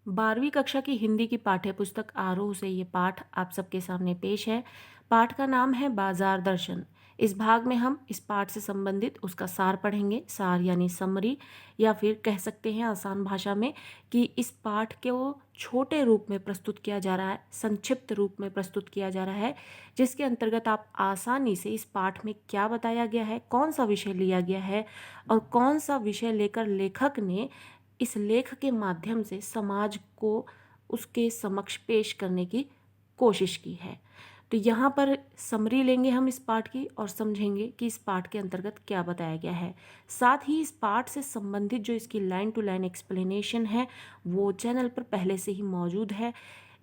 12वीं कक्षा की हिंदी की पाठ्यपुस्तक आरोह से ये पाठ आप सबके सामने पेश है। पाठ का नाम है बाजार दर्शन। इस भाग में हम इस पाठ से संबंधित उसका सार पढ़ेंगे। सार यानी समरी, या फिर कह सकते हैं आसान भाषा में कि इस पाठ को छोटे रूप में प्रस्तुत किया जा रहा है, संक्षिप्त रूप में प्रस्तुत किया जा रहा है, जिसके अंतर्गत आप आसानी से इस पाठ में क्या बताया गया है, कौन सा विषय लिया गया है और कौन सा विषय लेकर लेखक ने इस लेख के माध्यम से समाज को उसके समक्ष पेश करने की कोशिश की है। तो यहाँ पर समरी लेंगे हम इस पाठ की और समझेंगे कि इस पाठ के अंतर्गत क्या बताया गया है। साथ ही इस पाठ से संबंधित जो इसकी लाइन टू लाइन एक्सप्लेनेशन है वो चैनल पर पहले से ही मौजूद है,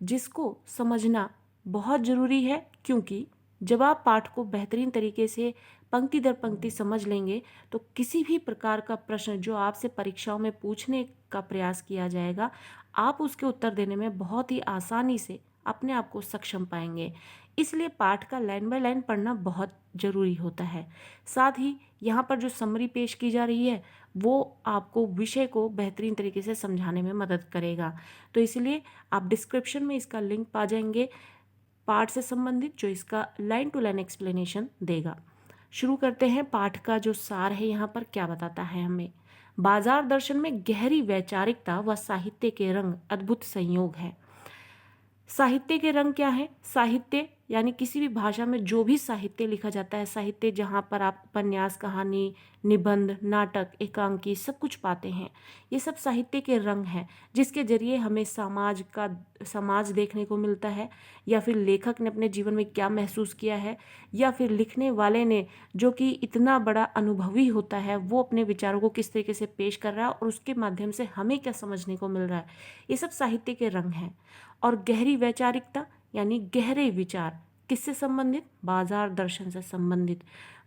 जिसको समझना बहुत ज़रूरी है, क्योंकि जब आप पाठ को बेहतरीन तरीके से पंक्ति दर पंक्ति समझ लेंगे तो किसी भी प्रकार का प्रश्न जो आपसे परीक्षाओं में पूछने का प्रयास किया जाएगा, आप उसके उत्तर देने में बहुत ही आसानी से अपने आप को सक्षम पाएंगे। इसलिए पाठ का लाइन बाय लाइन पढ़ना बहुत ज़रूरी होता है। साथ ही यहाँ पर जो समरी पेश की जा रही है वो आपको विषय को बेहतरीन तरीके से समझाने में मदद करेगा। तो इसलिए आप डिस्क्रिप्शन में इसका लिंक पा जाएंगे पाठ से संबंधित, जो इसका लाइन टू लाइन एक्सप्लेनेशन देगा। शुरू करते हैं। पाठ का जो सार है यहाँ पर क्या बताता है हमें। बाजार दर्शन में गहरी वैचारिकता व साहित्य के रंग अद्भुत संयोग है। साहित्य के रंग क्या है? साहित्य यानी किसी भी भाषा में जो भी साहित्य लिखा जाता है, साहित्य जहाँ पर आप उपन्यास, कहानी, निबंध, नाटक, एकांकी सब कुछ पाते हैं, ये सब साहित्य के रंग हैं, जिसके जरिए हमें समाज देखने को मिलता है, या फिर लेखक ने अपने जीवन में क्या महसूस किया है, या फिर लिखने वाले ने जो कि इतना बड़ा अनुभवी होता है वो अपने विचारों को किस तरीके से पेश कर रहा है और उसके माध्यम से हमें क्या समझने को मिल रहा है, ये सब साहित्य के रंग हैं। और गहरी वैचारिकता यानी गहरे विचार किससे संबंधित? बाजार दर्शन से संबंधित।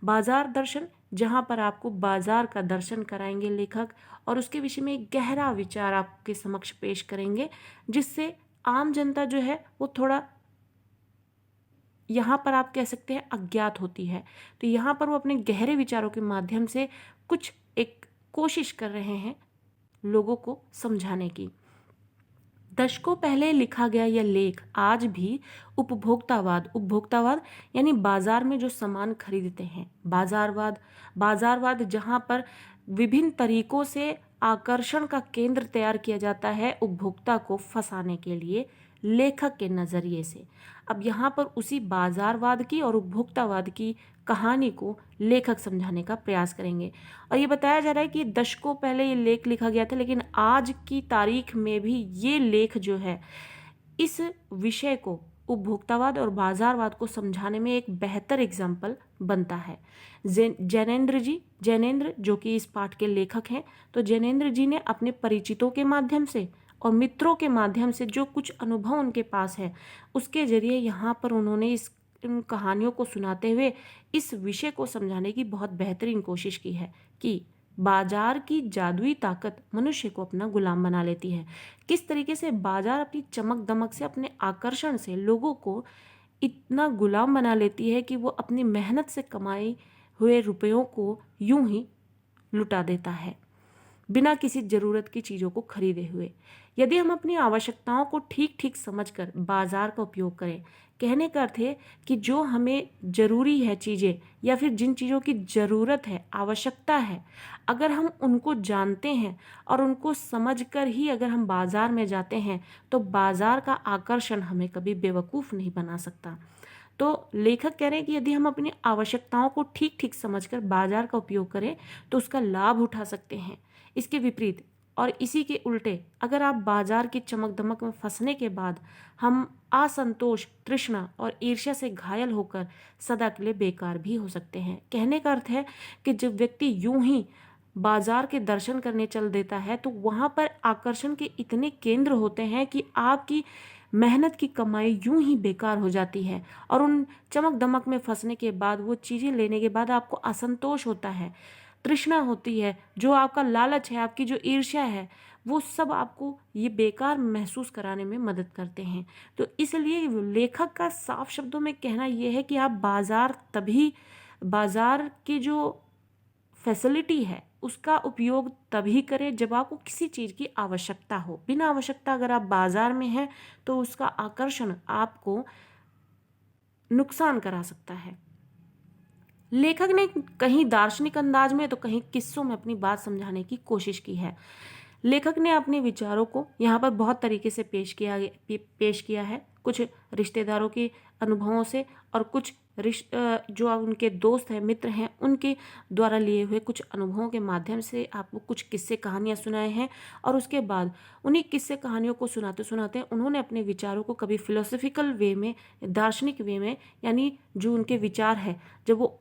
बाजार दर्शन जहाँ पर आपको बाजार का दर्शन कराएंगे लेखक और उसके विषय में एक गहरा विचार आपके समक्ष पेश करेंगे, जिससे आम जनता जो है वो थोड़ा, यहाँ पर आप कह सकते हैं, अज्ञात होती है। तो यहाँ पर वो अपने गहरे विचारों के माध्यम से कुछ एक कोशिश कर रहे हैं लोगों को समझाने की। दशकों पहले लिखा गया यह लेख आज भी उपभोक्तावाद यानी बाजार में जो सामान खरीदते हैं, बाजारवाद जहां पर विभिन्न तरीकों से आकर्षण का केंद्र तैयार किया जाता है उपभोक्ता को फंसाने के लिए लेखक के नज़रिए से। अब यहाँ पर उसी बाजारवाद की और उपभोक्तावाद की कहानी को लेखक समझाने का प्रयास करेंगे। और ये बताया जा रहा है कि दशकों पहले ये लेख लिखा गया था, लेकिन आज की तारीख में भी ये लेख जो है इस विषय को, उपभोक्तावाद और बाजारवाद को समझाने में एक बेहतर एग्जाम्पल बनता है। जैनेन्द्र जो कि इस पाठ के लेखक हैं, तो जैनेन्द्र जी ने अपने परिचितों के माध्यम से और मित्रों के माध्यम से जो कुछ अनुभव उनके पास है उसके जरिए यहाँ पर उन्होंने इन कहानियों को सुनाते हुए इस विषय को समझाने की बहुत बेहतरीन कोशिश की है कि बाजार की जादुई ताकत मनुष्य को अपना गुलाम बना लेती है। किस तरीके से बाजार अपनी चमक दमक से, अपने आकर्षण से लोगों को इतना गुलाम बना लेती है कि वो अपनी मेहनत से कमाए हुए रुपयों को यूं ही लुटा देता है बिना किसी ज़रूरत की चीज़ों को खरीदे हुए। यदि हम अपनी आवश्यकताओं को ठीक ठीक समझकर बाजार का उपयोग करें, कहने का अर्थ है कि जो हमें ज़रूरी है चीज़ें या फिर जिन चीज़ों की ज़रूरत है, आवश्यकता है, अगर हम उनको जानते हैं और उनको समझकर ही अगर हम बाज़ार में जाते हैं तो बाज़ार का आकर्षण हमें कभी बेवकूफ़ नहीं बना सकता। तो लेखक कह रहे हैं कि यदि हम अपनी आवश्यकताओं को ठीक ठीक समझकर बाजार का उपयोग करें तो उसका लाभ उठा सकते हैं। इसके विपरीत और इसी के उल्टे अगर आप बाजार की चमक दमक में फंसने के बाद हम असंतोष, तृष्णा और ईर्ष्या से घायल होकर सदा के लिए बेकार भी हो सकते हैं। कहने का अर्थ है कि जब व्यक्ति यूं ही बाजार के दर्शन करने चल देता है तो वहाँ पर आकर्षण के इतने केंद्र होते हैं कि आपकी मेहनत की कमाई यूं ही बेकार हो जाती है और उन चमक दमक में फंसने के बाद, वो चीज़ें लेने के बाद आपको असंतोष होता है, तृष्णा होती है, जो आपका लालच है, आपकी जो ईर्ष्या है, वो सब आपको ये बेकार महसूस कराने में मदद करते हैं। तो इसलिए लेखक का साफ शब्दों में कहना ये है कि आप बाजार की जो फैसिलिटी है, उसका उपयोग तभी करें जब आपको किसी चीज़ की आवश्यकता हो। बिना आवश्यकता अगर आप बाजार में हैं तो उसका आकर्षण आपको नुकसान करा सकता है। लेखक ने कहीं दार्शनिक अंदाज में तो कहीं किस्सों में अपनी बात समझाने की कोशिश की है। लेखक ने अपने विचारों को यहाँ पर बहुत तरीके से पेश किया है, कुछ रिश्तेदारों के अनुभवों से और कुछ जो उनके दोस्त हैं, मित्र हैं, उनके द्वारा लिए हुए कुछ अनुभवों के माध्यम से आपको कुछ किस्से कहानियाँ सुनाए हैं। और उसके बाद उन्हीं किस्से कहानियों को सुनाते सुनाते उन्होंने अपने विचारों को कभी फिलोसफिकल वे में, दार्शनिक वे में, यानी जो उनके विचार है जब वो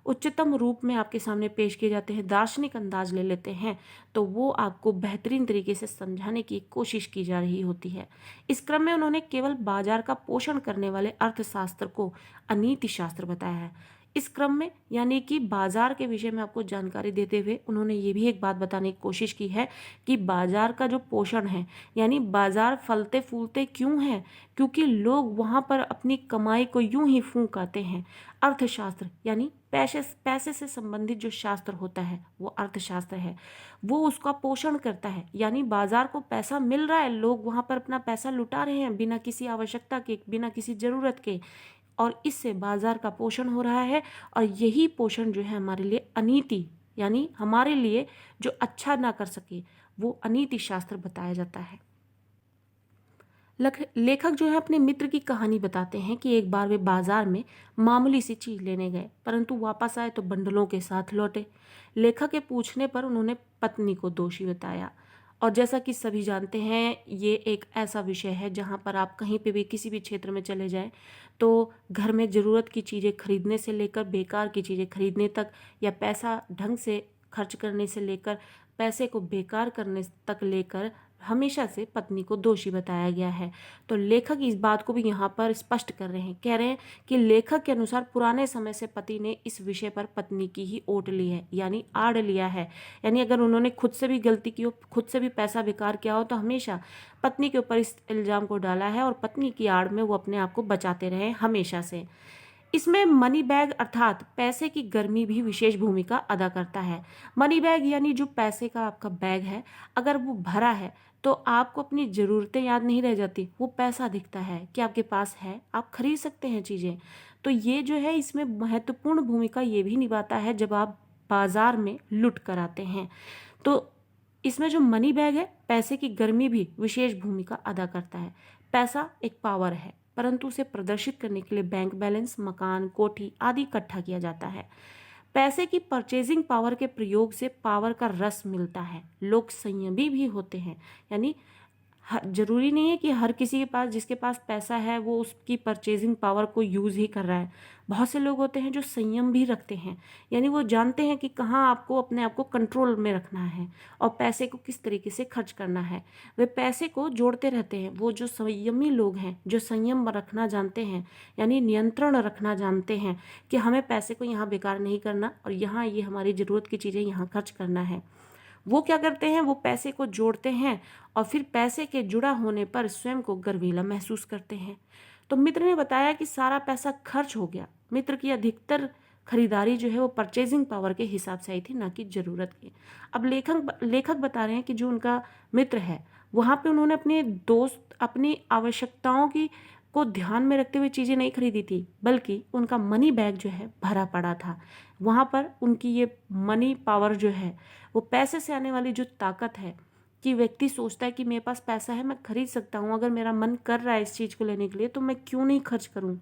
उच्चतम रूप में आपके सामने पेश किए जाते हैं, दार्शनिक अंदाज ले लेते हैं, तो वो आपको बेहतरीन तरीके से समझाने की कोशिश की जा रही होती है। इस क्रम में उन्होंने केवल बाजार का पोषण करने वाले अर्थशास्त्र को अनीति शास्त्र बताया है। इस क्रम में यानी कि बाजार के विषय में आपको जानकारी देते हुए उन्होंने ये भी एक बात बताने की कोशिश की है कि बाजार का जो पोषण है, यानी बाजार फलते फूलते क्यों है, क्योंकि लोग वहाँ पर अपनी कमाई को यूं ही फूंक आते हैं। अर्थशास्त्र यानी पैसे से संबंधित जो शास्त्र होता है वो अर्थशास्त्र है, वो उसका पोषण करता है। यानी बाजार को पैसा मिल रहा है, लोग वहाँ पर अपना पैसा लुटा रहे हैं बिना किसी आवश्यकता के, बिना किसी ज़रूरत के, और इससे बाजार का पोषण हो रहा है। और यही पोषण जो है हमारे लिए अनीति, यानी हमारे लिए जो अच्छा ना कर सके वो अनीति शास्त्र बताया जाता है। लेखक जो है अपने मित्र की कहानी बताते हैं कि एक बार वे बाजार में मामूली सी चीज लेने गए, परंतु वापस आए तो बंडलों के साथ लौटे। लेखक के पूछने पर उन्होंने पत्नी को दोषी बताया। और जैसा कि सभी जानते हैं, ये एक ऐसा विषय है जहाँ पर आप कहीं पे भी किसी भी क्षेत्र में चले जाएं तो घर में ज़रूरत की चीज़ें खरीदने से लेकर बेकार की चीज़ें खरीदने तक, या पैसा ढंग से खर्च करने से लेकर पैसे को बेकार करने तक लेकर हमेशा से पत्नी को दोषी बताया गया है। तो लेखक इस बात को भी यहाँ पर स्पष्ट कर रहे हैं, कह रहे हैं कि लेखक के अनुसार पुराने समय से पति ने इस विषय पर पत्नी की ही ओट ली है, यानी आड़ लिया है। यानी अगर उन्होंने खुद से भी गलती की हो, खुद से भी पैसा बेकार किया हो, तो हमेशा पत्नी के ऊपर इस इल्ज़ाम को डाला है और पत्नी की आड़ में वो अपने आप को बचाते रहे हमेशा से। इसमें मनी बैग अर्थात पैसे की गर्मी भी विशेष भूमिका अदा करता है। मनी बैग यानी जो पैसे का आपका बैग है, अगर वो भरा है तो आपको अपनी ज़रूरतें याद नहीं रह जाती, वो पैसा दिखता है कि आपके पास है, आप खरीद सकते हैं चीज़ें। तो ये जो है इसमें महत्वपूर्ण भूमिका ये भी निभाता है जब आप बाजार में लुट कर आते हैं। तो इसमें जो मनी बैग है, पैसे की गर्मी भी विशेष भूमिका अदा करता है। पैसा एक पावर है, परंतु उसे प्रदर्शित करने के लिए बैंक बैलेंस, मकान, कोठी आदि इकट्ठा किया जाता है। पैसे की परचेजिंग पावर के प्रयोग से पावर का रस मिलता है। लोग संयमी भी होते हैं, यानी जरूरी नहीं है कि हर किसी के पास, जिसके पास पैसा है वो उसकी परचेजिंग पावर को यूज़ ही कर रहा है। बहुत से लोग होते हैं जो संयम भी रखते हैं, यानी वो जानते हैं कि कहाँ आपको अपने आप को कंट्रोल में रखना है और पैसे को किस तरीके से खर्च करना है। वे पैसे को जोड़ते रहते हैं। वो जो संयमी लोग हैं, जो संयम रखना जानते हैं, यानी नियंत्रण रखना जानते हैं कि हमें पैसे को यहाँ बेकार नहीं करना और यहाँ ये हमारी ज़रूरत की चीज़ें यहाँ खर्च करना है, वो क्या करते हैं, वो पैसे को जोड़ते हैं और फिर पैसे के जुड़ा होने पर स्वयं को गर्वीला महसूस करते हैं। तो मित्र ने बताया कि सारा पैसा खर्च हो गया। मित्र की अधिकतर खरीदारी जो है वो परचेजिंग पावर के हिसाब से आई थी, ना कि ज़रूरत की। अब लेखक बता रहे हैं कि जो उनका मित्र है वहाँ पे उन्होंने अपने दोस्त अपनी आवश्यकताओं की को ध्यान में रखते हुए चीज़ें नहीं खरीदी थी, बल्कि उनका मनी बैग जो है भरा पड़ा था। वहाँ पर उनकी ये मनी पावर जो है, वो पैसे से आने वाली जो ताकत है कि व्यक्ति सोचता है कि मेरे पास पैसा है, मैं खरीद सकता हूँ, अगर मेरा मन कर रहा है इस चीज़ को लेने के लिए तो मैं क्यों नहीं खर्च करूँ।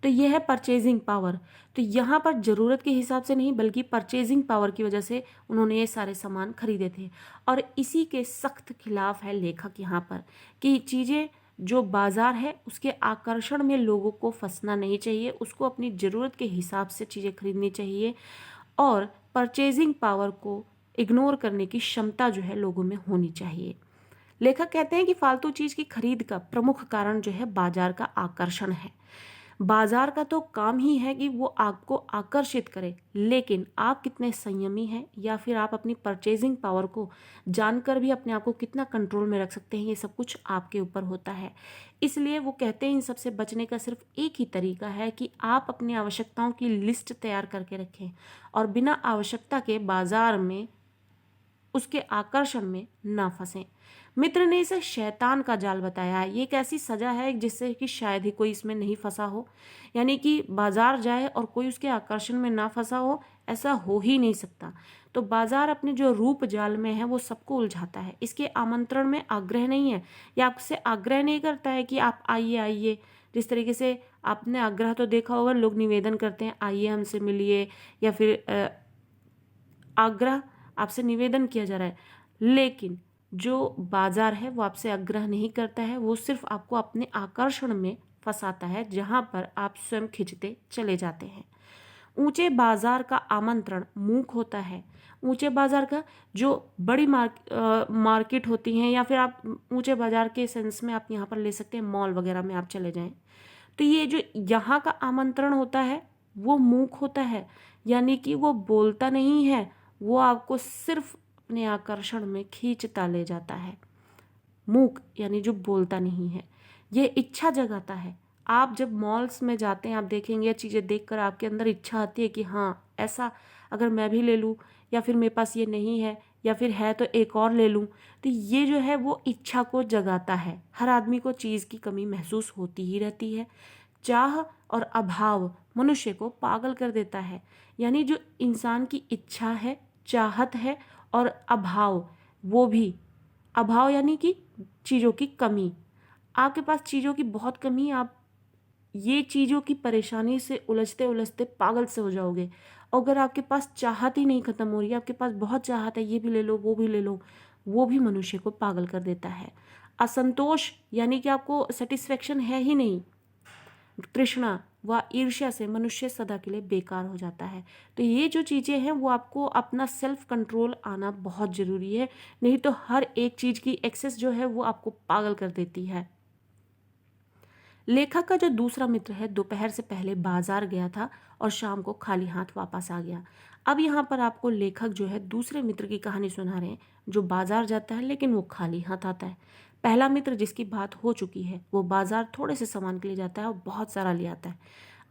तो यह है परचेजिंग पावर। तो यहाँ पर ज़रूरत के हिसाब से नहीं, बल्कि परचेजिंग पावर की वजह से उन्होंने ये सारे सामान खरीदे थे। और इसी के सख्त खिलाफ है लेखक यहाँ पर कि चीज़ें जो बाजार है उसके आकर्षण में लोगों को फंसना नहीं चाहिए, उसको अपनी ज़रूरत के हिसाब से चीज़ें खरीदनी चाहिए और परचेजिंग पावर को इग्नोर करने की क्षमता जो है लोगों में होनी चाहिए। लेखक कहते हैं कि फालतू चीज़ की खरीद का प्रमुख कारण जो है बाजार का आकर्षण है। बाजार का तो काम ही है कि वो आपको आकर्षित करे, लेकिन आप कितने संयमी हैं या फिर आप अपनी परचेजिंग पावर को जानकर भी अपने आप को कितना कंट्रोल में रख सकते हैं, ये सब कुछ आपके ऊपर होता है। इसलिए वो कहते हैं इन सबसे बचने का सिर्फ एक ही तरीका है कि आप अपनी आवश्यकताओं की लिस्ट तैयार करके रखें और बिना आवश्यकता के बाजार में उसके आकर्षण में ना फंसें। मित्र ने इसे शैतान का जाल बताया है। ये एक ऐसी सजा है जिससे कि शायद ही कोई इसमें नहीं फंसा हो, यानी कि बाजार जाए और कोई उसके आकर्षण में ना फंसा हो, ऐसा हो ही नहीं सकता। तो बाजार अपने जो रूप जाल में है वो सबको उलझाता है। इसके आमंत्रण में आग्रह नहीं है, या आपसे आग्रह नहीं करता है कि आप आइए आइए। जिस तरीके से आपने आग्रह तो देखा होगा, लोग निवेदन करते हैं आइए हमसे मिलिए, या फिर आग्रह आपसे निवेदन किया जा रहा है। लेकिन जो बाजार है वो आपसे आग्रह नहीं करता है, वो सिर्फ आपको अपने आकर्षण में फंसाता है जहां पर आप स्वयं खिंचते चले जाते हैं। ऊंचे बाजार का आमंत्रण मूक होता है। ऊंचे बाजार का जो बड़ी मार्केट होती हैं, या फिर आप ऊंचे बाजार के सेंस में आप यहाँ पर ले सकते हैं, मॉल वगैरह में आप चले जाएं, तो ये जो यहाँ का आमंत्रण होता है वो मूक होता है, यानी कि वो बोलता नहीं है, वो आपको सिर्फ अपने आकर्षण में खींचता ले जाता है। मूक यानी जो बोलता नहीं है, ये इच्छा जगाता है। आप जब मॉल्स में जाते हैं, आप देखेंगे चीज़ें देखकर आपके अंदर इच्छा आती है कि हाँ ऐसा अगर मैं भी ले लूँ, या फिर मेरे पास ये नहीं है, या फिर है तो एक और ले लूँ। तो ये जो है वो इच्छा को जगाता है। हर आदमी को चीज़ की कमी महसूस होती ही रहती है। चाह और अभाव मनुष्य को पागल कर देता है। यानी जो इंसान की इच्छा है, चाहत है, और अभाव, वो भी अभाव यानी कि चीज़ों की कमी। आपके पास चीज़ों की बहुत कमी, आप ये चीज़ों की परेशानी से उलझते उलझते पागल से हो जाओगे। अगर आपके पास चाहत ही नहीं खत्म हो रही है, आपके पास बहुत चाहत है, ये भी ले लो वो भी ले लो, वो भी मनुष्य को पागल कर देता है। असंतोष यानी कि आपको सेटिस्फेक्शन है ही नहीं, तृष्णा व ईर्ष्या से मनुष्य सदा के लिए बेकार हो जाता है। तो ये जो चीज़ें हैं वो आपको अपना सेल्फ कंट्रोल आना बहुत ज़रूरी है, नहीं तो हर एक चीज़ की एक्सेस जो है वो आपको पागल कर देती है। लेखक का जो दूसरा मित्र है दोपहर से पहले बाजार गया था और शाम को खाली हाथ वापस आ गया। अब यहाँ पर आपको लेखक जो है दूसरे मित्र की कहानी सुना रहे हैं, जो बाजार जाता है लेकिन वो खाली हाथ आता है। पहला मित्र जिसकी बात हो चुकी है वो बाजार थोड़े से सामान के लिए जाता है और बहुत सारा ले आता है।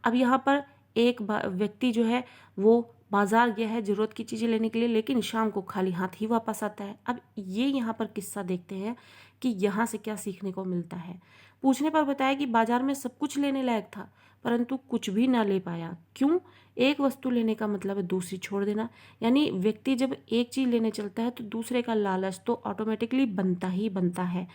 अब यहाँ पर एक व्यक्ति जो है वो बाजार गया है ज़रूरत की चीज़ें लेने के लिए, लेकिन शाम को खाली हाथ ही वापस आता है। अब ये यहाँ पर किस्सा देखते हैं कि यहाँ से क्या सीखने को मिलता है। पूछने पर बताया कि बाजार में सब कुछ लेने लायक था, परंतु कुछ भी ना ले पाया। क्यों? एक वस्तु लेने का मतलब है दूसरी छोड़ देना। यानी व्यक्ति जब एक चीज़ लेने चलता है तो दूसरे का लालच तो ऑटोमेटिकली बनता ही बनता है,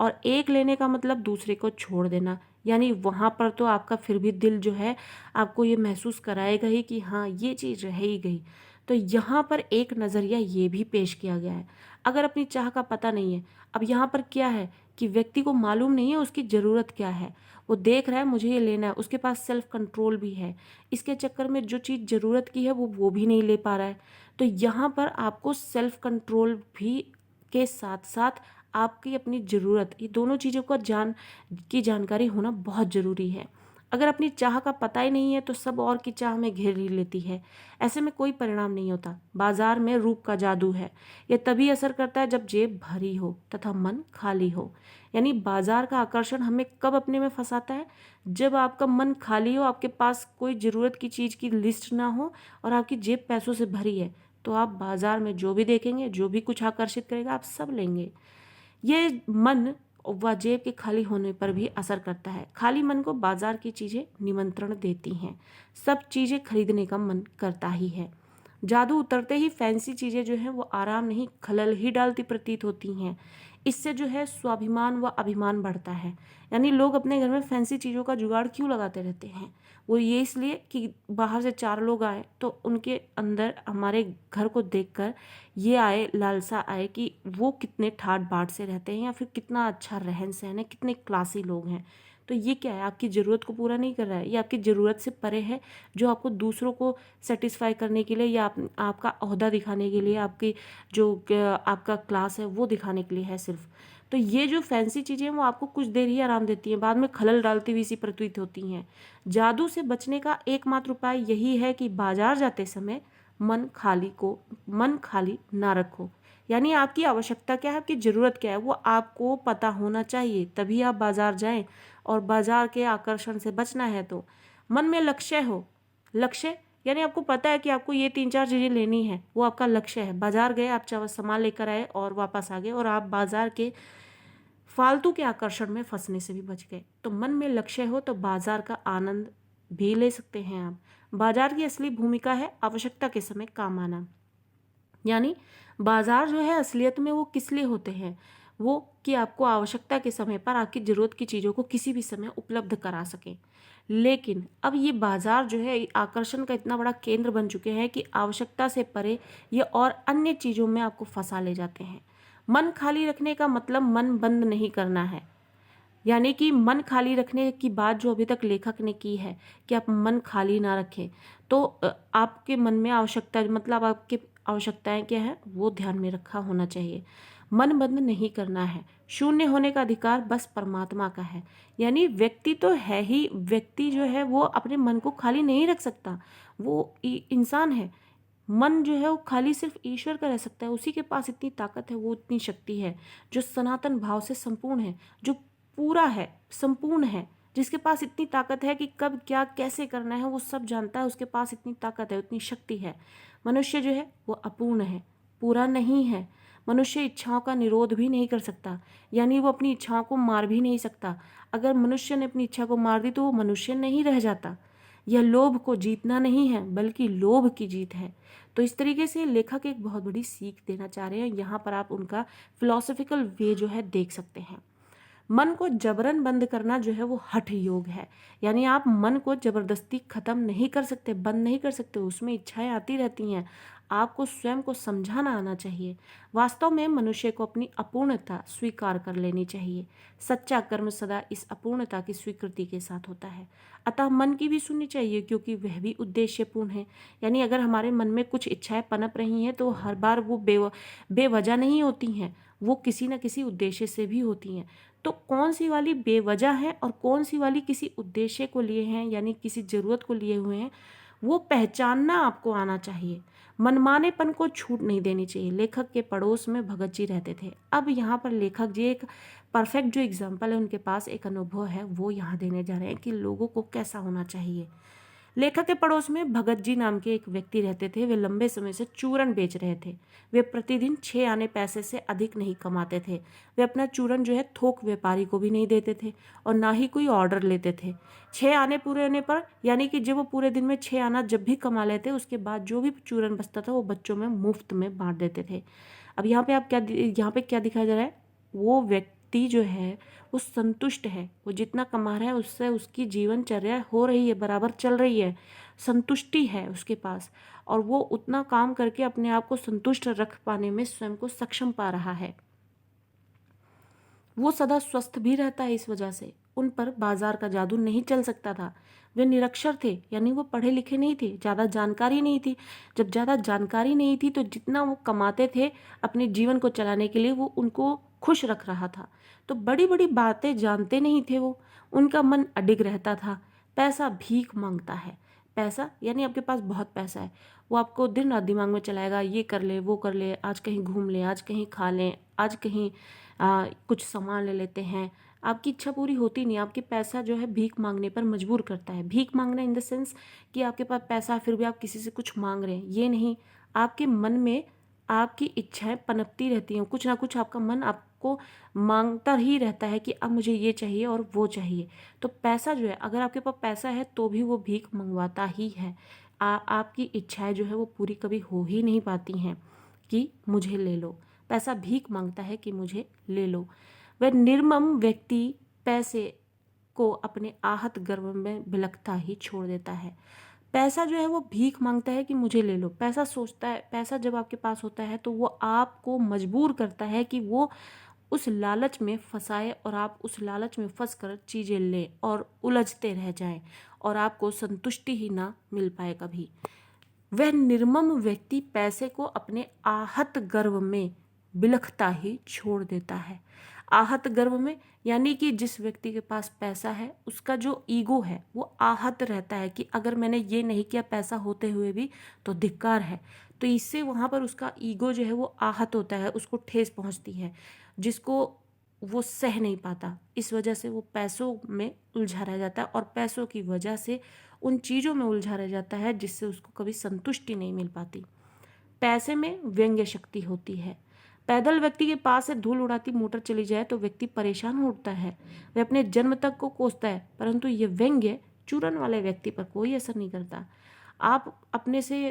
और एक लेने का मतलब दूसरे को छोड़ देना। यानी वहाँ पर तो आपका फिर भी दिल जो है आपको ये महसूस कराएगा ही कि हाँ ये चीज़ रह ही गई। तो यहाँ पर एक नज़रिया ये भी पेश किया गया है। अगर अपनी चाह का पता नहीं है, अब यहाँ पर क्या है कि व्यक्ति को मालूम नहीं है उसकी ज़रूरत क्या है, वो देख रहा है मुझे ये लेना है, उसके पास सेल्फ कंट्रोल भी है, इसके चक्कर में जो चीज़ ज़रूरत की है वो भी नहीं ले पा रहा है। तो यहाँ पर आपको सेल्फ कंट्रोल भी के साथ साथ आपकी अपनी ज़रूरत, ये दोनों चीज़ों का जानकारी होना बहुत ज़रूरी है। अगर अपनी चाह का पता ही नहीं है तो सब और की चाह में घेर ही लेती है, ऐसे में कोई परिणाम नहीं होता। बाजार में रूप का जादू है, यह तभी असर करता है जब जेब भरी हो तथा मन खाली हो। यानी बाजार का आकर्षण हमें कब अपने में फंसाता है? जब आपका मन खाली हो, आपके पास कोई ज़रूरत की चीज़ की लिस्ट ना हो और आपकी जेब पैसों से भरी है, तो आप बाजार में जो भी देखेंगे, जो भी कुछ आकर्षित करेगा, आप सब लेंगे। ये मन व जेब के खाली होने पर भी असर करता है। खाली मन को बाजार की चीज़ें निमंत्रण देती हैं, सब चीज़ें खरीदने का मन करता ही है। जादू उतरते ही फैंसी चीज़ें जो हैं वो आराम नहीं खलल ही डालती प्रतीत होती हैं। इससे जो है स्वाभिमान व अभिमान बढ़ता है। यानी लोग अपने घर में फैंसी चीज़ों का जुगाड़ क्यों लगाते रहते हैं? वो ये इसलिए कि बाहर से 4 लोग आए तो उनके अंदर हमारे घर को देखकर ये आए, लालसा आए कि वो कितने ठाट बाट से रहते हैं, या फिर कितना अच्छा रहन सहन है, कितने क्लासी लोग हैं। तो ये क्या है, आपकी ज़रूरत को पूरा नहीं कर रहा है, ये आपकी ज़रूरत से परे है, जो आपको दूसरों को सेटिस्फाई करने के लिए या आपका ओहदा दिखाने के लिए, आपकी जो आपका क्लास है वो दिखाने के लिए है सिर्फ। तो ये जो फैंसी चीज़ें हैं वो आपको कुछ देर ही आराम देती हैं, बाद में खलल डालती हुई सी प्रतीत होती हैं। जादू से बचने का एकमात्र उपाय यही है कि बाजार जाते समय मन खाली ना रखो। यानी आपकी आवश्यकता क्या है, आपकी ज़रूरत क्या है, वो आपको पता होना चाहिए, तभी आप बाजार जाएं। और बाजार के आकर्षण से बचना है तो मन में लक्ष्य हो। लक्ष्य यानी आपको पता है कि आपको ये 3-4 चीज़ें लेनी है, वो आपका लक्ष्य है। बाजार गए, आप सामान लेकर आए और वापस आ गए, और आप बाजार के फालतू के आकर्षण में फंसने से भी बच गए। तो मन में लक्ष्य हो तो बाजार का आनंद भी ले सकते हैं आप। बाजार की असली भूमिका है आवश्यकता के समय काम आना। यानी बाजार जो है असलियत में वो किस लिए होते हैं, वो कि आपको आवश्यकता के समय पर आपकी ज़रूरत की चीज़ों को किसी भी समय उपलब्ध करा सकें। लेकिन अब ये बाजार जो है आकर्षण का इतना बड़ा केंद्र बन चुके हैं कि आवश्यकता से परे ये और अन्य चीज़ों में आपको फंसा ले जाते हैं। मन खाली रखने का मतलब मन बंद नहीं करना है। यानी कि मन खाली रखने की बात जो अभी तक लेखक ने की है कि आप मन खाली ना रखें, तो आपके मन में आवश्यकता मतलब आपकी आवश्यकताएं क्या है वो ध्यान में रखा होना चाहिए। मन बंद नहीं करना है। शून्य होने का अधिकार बस परमात्मा का है। यानी व्यक्ति तो है ही, व्यक्ति जो है वो अपने मन को खाली नहीं रख सकता, वो इंसान है। मन जो है वो खाली सिर्फ ईश्वर का रह सकता है, उसी के पास इतनी ताकत है, वो इतनी शक्ति है जो सनातन भाव से संपूर्ण है, जो पूरा है, संपूर्ण है, जिसके पास इतनी ताकत है कि कब क्या कैसे करना है वो सब जानता है। उसके पास इतनी ताकत है, उतनी शक्ति है। मनुष्य जो है वो अपूर्ण है, पूरा नहीं है। मनुष्य इच्छाओं का निरोध भी नहीं कर सकता, यानी वो अपनी इच्छाओं को मार भी नहीं सकता। अगर मनुष्य ने अपनी इच्छा को मार दी तो वो मनुष्य नहीं रह जाता। यह लोभ को जीतना नहीं है बल्कि लोभ की जीत है। तो इस तरीके से लेखक एक बहुत बड़ी सीख देना चाह रहे हैं। यहाँ पर आप उनका फिलॉसफिकल वे जो है देख सकते हैं। मन को जबरन बंद करना जो है वो हठ योग है। यानी आप मन को जबरदस्ती खत्म नहीं कर सकते, बंद नहीं कर सकते, उसमें इच्छाएं आती रहती हैं। आपको स्वयं को समझाना आना चाहिए। वास्तव में मनुष्य को अपनी अपूर्णता स्वीकार कर लेनी चाहिए। सच्चा कर्म सदा इस अपूर्णता की स्वीकृति के साथ होता है। अतः मन की भी सुननी चाहिए, क्योंकि वह भी उद्देश्यपूर्ण है। यानी अगर हमारे मन में कुछ इच्छाएं पनप रही हैं तो हर बार वो बेवजह नहीं होती हैं, वो किसी न किसी उद्देश्य से भी होती हैं। तो कौन सी वाली बेवजह है और कौन सी वाली किसी उद्देश्य को लिए हैं, यानी किसी ज़रूरत को लिए हुए हैं, वो पहचानना आपको आना चाहिए। मनमानेपन को छूट नहीं देनी चाहिए। लेखक के पड़ोस में भगत जी रहते थे। अब यहाँ पर लेखक जी एक परफेक्ट जो एग्जाम्पल है, उनके पास एक अनुभव है, वो यहाँ देने जा रहे हैं कि लोगों को कैसा होना चाहिए। लेखक के पड़ोस में भगत जी नाम के एक व्यक्ति रहते थे। वे लंबे समय से चूरन बेच रहे थे। वे प्रतिदिन 6 आने पैसे से अधिक नहीं कमाते थे। वे अपना चूरन जो है थोक व्यापारी को भी नहीं देते थे और ना ही कोई ऑर्डर लेते थे। 6 आने पूरे होने पर, यानी कि जब वो पूरे दिन में 6 आना जब भी कमा लेते, उसके बाद जो भी चूरन बचता था वो बच्चों में मुफ्त में बांट देते थे। अब यहाँ पे क्या दिखाया जा रहा है, वो व्यक्ति जो है वो संतुष्ट है। वो जितना कमा रहा है उससे उसकी जीवनचर्या हो रही है, बराबर चल रही है, संतुष्टि है उसके पास, और वो उतना काम करके अपने आप को संतुष्ट रख पाने में स्वयं को सक्षम पा रहा है। वो सदा स्वस्थ भी रहता है। इस वजह से उन पर बाजार का जादू नहीं चल सकता था। वे निरक्षर थे, यानी वो पढ़े लिखे नहीं थे, ज़्यादा जानकारी नहीं थी। जब ज़्यादा जानकारी नहीं थी तो जितना वो कमाते थे अपने जीवन को चलाने के लिए, वो उनको खुश रख रहा था। तो बड़ी बड़ी बातें जानते नहीं थे वो। उनका मन अडिग रहता था। पैसा भीख मांगता है। पैसा यानी आपके पास बहुत पैसा है, वो आपको दिन रात दिमाग में चलाएगा, ये कर ले, वो कर ले, आज कहीं घूम ले, आज कहीं खा लें, आज कहीं कुछ सामान ले लेते हैं। आपकी इच्छा पूरी होती नहीं। आपके पैसा जो है भीख मांगने पर मजबूर करता है। भीख मांगना इन द सेंस कि आपके पास पैसा फिर भी आप किसी से कुछ मांग रहे हैं, ये नहीं। आपके मन में आपकी इच्छाएं पनपती रहती हैं, कुछ ना कुछ आपका मन आपको मांगता ही रहता है कि अब मुझे ये चाहिए और वो चाहिए। तो पैसा जो है, अगर आपके पास पैसा है तो भी वो भीख मंगवाता ही है। आपकी इच्छाएं जो है वो पूरी कभी हो ही नहीं पाती हैं कि मुझे ले लो। पैसा भीख मांगता है कि मुझे ले लो। वह निर्मम व्यक्ति पैसे को अपने आहत गर्भ में बिलखता ही छोड़ देता है। पैसा जो है वो भीख मांगता है कि मुझे ले लो। पैसा सोचता है, पैसा जब आपके पास होता है तो वो आपको मजबूर करता है कि वो उस लालच में फंसाए और आप उस लालच में फंस कर चीज़ें लें और उलझते रह जाएं और आपको संतुष्टि ही ना मिल पाए कभी। वह निर्मम व्यक्ति पैसे को अपने आहत गर्व में बिलखता ही छोड़ देता है। आहत गर्व में यानी कि जिस व्यक्ति के पास पैसा है उसका जो ईगो है वो आहत रहता है कि अगर मैंने ये नहीं किया पैसा होते हुए भी तो धिक्कार है। तो इससे वहाँ पर उसका ईगो जो है वो आहत होता है, उसको ठेस पहुँचती है, जिसको वो सह नहीं पाता। इस वजह से वो पैसों में उलझा रह जाता है और पैसों की वजह से उन चीज़ों में उलझा रह जाता है जिससे उसको कभी संतुष्टि नहीं मिल पाती। पैसे में व्यंग्य शक्ति होती है। पैदल व्यक्ति के पास से धूल उड़ाती मोटर चली जाए तो व्यक्ति परेशान हो उठता है, वह अपने जन्म तक को कोसता है, परंतु ये व्यंग्य चूरन वाले व्यक्ति पर कोई असर नहीं करता। आप अपने से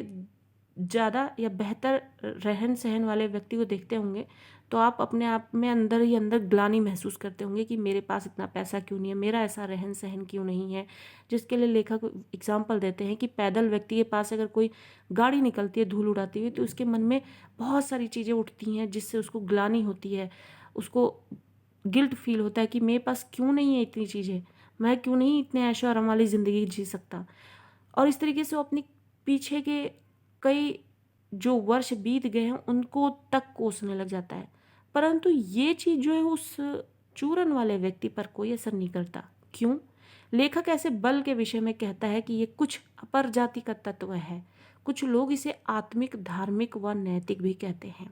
ज़्यादा या बेहतर रहन सहन वाले व्यक्ति को देखते होंगे तो आप अपने आप में अंदर ही अंदर ग्लानि महसूस करते होंगे कि मेरे पास इतना पैसा क्यों नहीं है, मेरा ऐसा रहन सहन क्यों नहीं है। जिसके लिए लेखक एग्जाम्पल देते हैं कि पैदल व्यक्ति के पास अगर कोई गाड़ी निकलती है धूल उड़ाती हुई तो उसके मन में बहुत सारी चीज़ें उठती हैं जिससे उसको ग्लानि होती है, उसको गिल्ट फील होता है कि मेरे पास क्यों नहीं है इतनी चीज़ें, मैं क्यों नहीं इतने ऐशो आराम वाली ज़िंदगी जी सकता। और इस तरीके से वो अपनी पीछे के कई जो वर्ष बीत गए हैं उनको तक कोसने लग जाता है। परंतु ये चीज़ जो है उस चूरन वाले व्यक्ति पर कोई असर नहीं करता। क्यों? लेखक ऐसे बल के विषय में कहता है कि ये कुछ अपर जाति का तत्व है। कुछ लोग इसे आत्मिक, धार्मिक व नैतिक भी कहते हैं।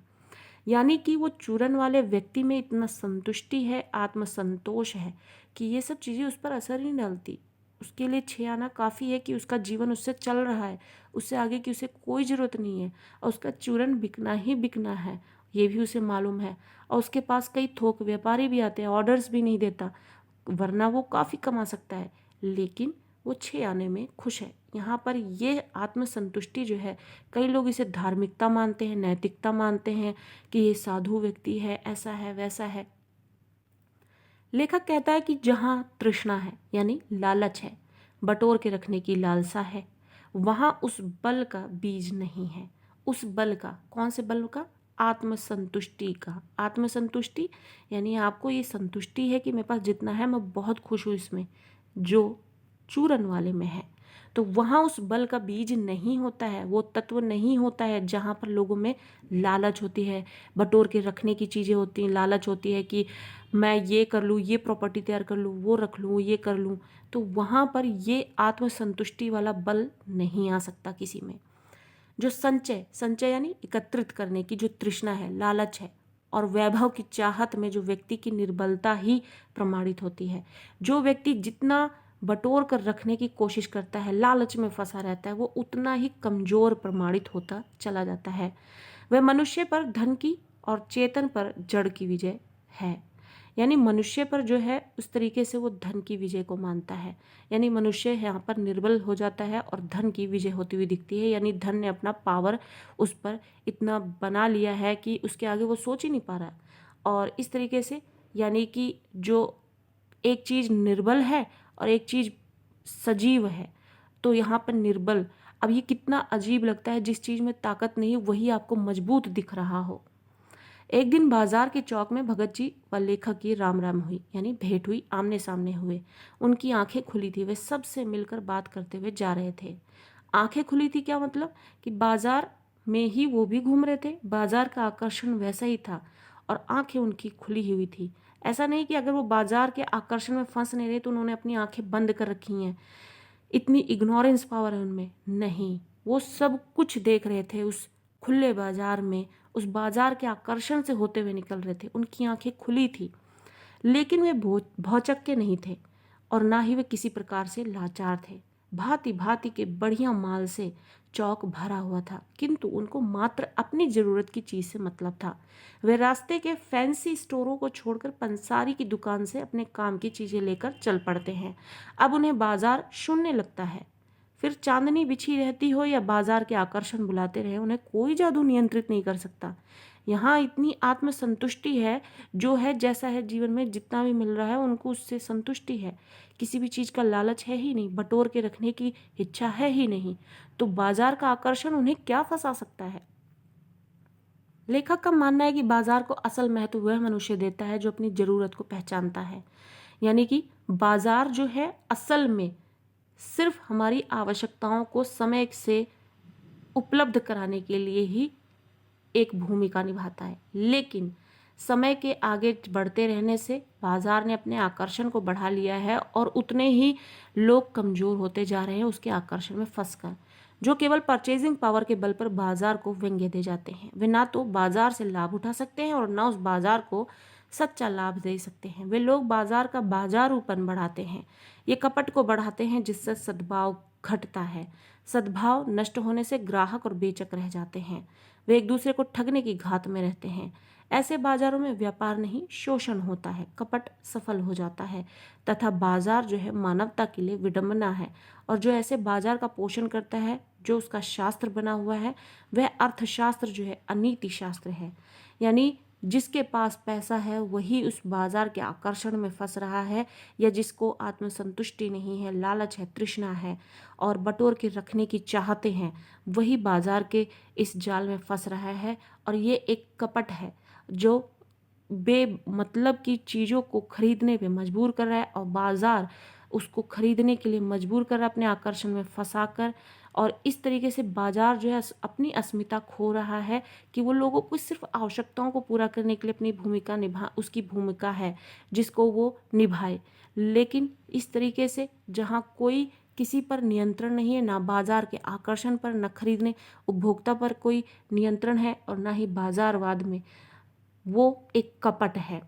यानी कि वो चूरन वाले व्यक्ति में इतना संतुष्टि है, आत्मसंतोष है कि ये सब चीज़ें उस पर असर ही नहीं डालती। उसके लिए 6 आना काफ़ी है कि उसका जीवन उससे चल रहा है, उससे आगे की उसे कोई ज़रूरत नहीं है और उसका चूरन बिकना ही बिकना है, ये भी उसे मालूम है। और उसके पास कई थोक व्यापारी भी आते हैं, ऑर्डर्स भी नहीं देता, वरना वो काफ़ी कमा सकता है, लेकिन वो 6 आने में खुश है। यहाँ पर ये आत्मसंतुष्टि जो है, कई लोग इसे धार्मिकता मानते हैं, नैतिकता मानते हैं कि ये साधु व्यक्ति है, ऐसा है वैसा है। लेखक कहता है कि जहाँ तृष्णा है यानी लालच है, बटोर के रखने की लालसा है, वहाँ उस बल का बीज नहीं है। उस बल का, कौन से बल का? आत्मसंतुष्टि का। आत्मसंतुष्टि यानी आपको ये संतुष्टि है कि मेरे पास जितना है मैं बहुत खुश हूँ इसमें, जो चूरन वाले में है। तो वहाँ उस बल का बीज नहीं होता है, वो तत्व नहीं होता है जहाँ पर लोगों में लालच होती है, बटोर के रखने की चीज़ें होती हैं, लालच होती है कि मैं ये कर लूँ, ये प्रॉपर्टी तैयार कर लूँ, वो रख लूँ, ये कर लूँ। तो वहाँ पर ये आत्मसंतुष्टि वाला बल नहीं आ सकता किसी में। जो संचय, संचय यानी एकत्रित करने की जो तृष्णा है, लालच है, और वैभव की चाहत में जो व्यक्ति की निर्बलता ही प्रमाणित होती है। जो व्यक्ति जितना बटोर कर रखने की कोशिश करता है, लालच में फंसा रहता है, वो उतना ही कमजोर प्रमाणित होता चला जाता है। वह मनुष्य पर धन की और चेतन पर जड़ की विजय है। यानी मनुष्य पर जो है उस तरीके से वो धन की विजय को मानता है, यानी मनुष्य यहाँ पर निर्बल हो जाता है और धन की विजय होती हुई दिखती है। यानी धन ने अपना पावर उस पर इतना बना लिया है कि उसके आगे वो सोच ही नहीं पा रहा। और इस तरीके से यानी कि जो एक चीज़ निर्बल है और एक चीज़ सजीव है, तो यहाँ पर निर्बल, अब ये कितना अजीब लगता है, जिस चीज़ में ताकत नहीं वही आपको मजबूत दिख रहा हो। एक दिन बाजार के चौक में भगत जी व लेखक की राम राम हुई, यानी भेंट हुई, आमने सामने हुए। उनकी आंखें खुली थी, वे सबसे मिलकर बात करते हुए जा रहे थे। आंखें खुली थी क्या मतलब? कि बाजार में ही वो भी घूम रहे थे, बाजार का आकर्षण वैसा ही था और आंखें उनकी खुली हुई थी। ऐसा नहीं कि अगर वो बाजार के आकर्षण में फंस नहीं रहे तो उन्होंने अपनी आंखें बंद कर रखी हैं, इतनी इग्नोरेंस पावर है उनमें। नहीं, वो सब कुछ देख रहे थे उस खुले बाजार में, उस बाजार के आकर्षण से होते हुए निकल रहे थे। उनकी आंखें खुली थी, लेकिन वे भौचक्के नहीं थे और ना ही वे किसी प्रकार से लाचार थे। भांति भांति के बढ़िया माल से चौक भरा हुआ था, किंतु उनको मात्र अपनी जरूरत की चीज से मतलब था। वे रास्ते के फैंसी स्टोरों को छोड़कर पंसारी की दुकान से अपने काम की चीजें लेकर चल पड़ते हैं। अब उन्हें बाजार शून्य लगता है। फिर चांदनी बिछी रहती हो या बाजार के आकर्षण बुलाते रहे, उन्हें कोई जादू नियंत्रित नहीं कर सकता। यहाँ इतनी आत्मसंतुष्टि है, जो है जैसा है जीवन में जितना भी मिल रहा है उनको उससे संतुष्टि है। किसी भी चीज़ का लालच है ही नहीं, बटोर के रखने की इच्छा है ही नहीं, तो बाजार का आकर्षण उन्हें क्या फंसा सकता है। लेखक का मानना है कि बाजार को असल महत्व वह मनुष्य देता है जो अपनी ज़रूरत को पहचानता है। यानी कि बाजार जो है असल में सिर्फ हमारी आवश्यकताओं को समय से उपलब्ध कराने के लिए ही एक भूमिका निभाता है, लेकिन समय के आगे बढ़ते रहने से बाजार ने अपने आकर्षण को बढ़ा लिया है और उतने ही लोग कमज़ोर होते जा रहे हैं उसके आकर्षण में फंसकर, जो केवल परचेजिंग पावर के बल पर बाजार को व्यंग्य दे जाते हैं। वे ना तो बाजार से लाभ उठा सकते हैं और ना उस बाजार को सच्चा लाभ दे सकते हैं। वे लोग बाजार का बाजारूपन बढ़ाते हैं, ये कपट को बढ़ाते हैं जिससे सद्भाव घटता है। सद्भाव नष्ट होने से ग्राहक और बेचक रह जाते हैं, वे एक दूसरे को ठगने की घात में रहते हैं। ऐसे बाजारों में व्यापार नहीं शोषण होता है, कपट सफल हो जाता है तथा बाजार जो है मानवता के लिए विडंबना है। और जो ऐसे बाजार का पोषण करता है, जो उसका शास्त्र बना हुआ है, वह अर्थशास्त्र जो है अनीति शास्त्र है। यानी जिसके पास पैसा है वही उस बाजार के आकर्षण में फंस रहा है, या जिसको आत्मसंतुष्टि नहीं है, लालच है, तृष्णा है और बटोर के रखने की चाहते हैं, वही बाजार के इस जाल में फंस रहा है। और ये एक कपट है जो बेमतलब की चीज़ों को खरीदने पे मजबूर कर रहा है और बाजार उसको खरीदने के लिए मजबूर कर रहा है अपने आकर्षण में फंसाकर। और इस तरीके से बाजार जो है अपनी अस्मिता खो रहा है कि वो लोगों को सिर्फ आवश्यकताओं को पूरा करने के लिए अपनी भूमिका उसकी भूमिका है जिसको वो निभाए। लेकिन इस तरीके से जहाँ कोई किसी पर नियंत्रण नहीं है, ना बाजार के आकर्षण पर, न खरीदने उपभोक्ता पर कोई नियंत्रण है और ना ही बाजारवाद में, वो एक कपट है।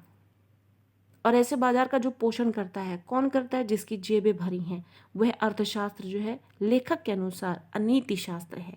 और ऐसे बाजार का जो पोषण करता है, कौन करता है? जिसकी जेबें भरी हैं। वह अर्थशास्त्र जो है लेखक के अनुसार अनीति शास्त्र है।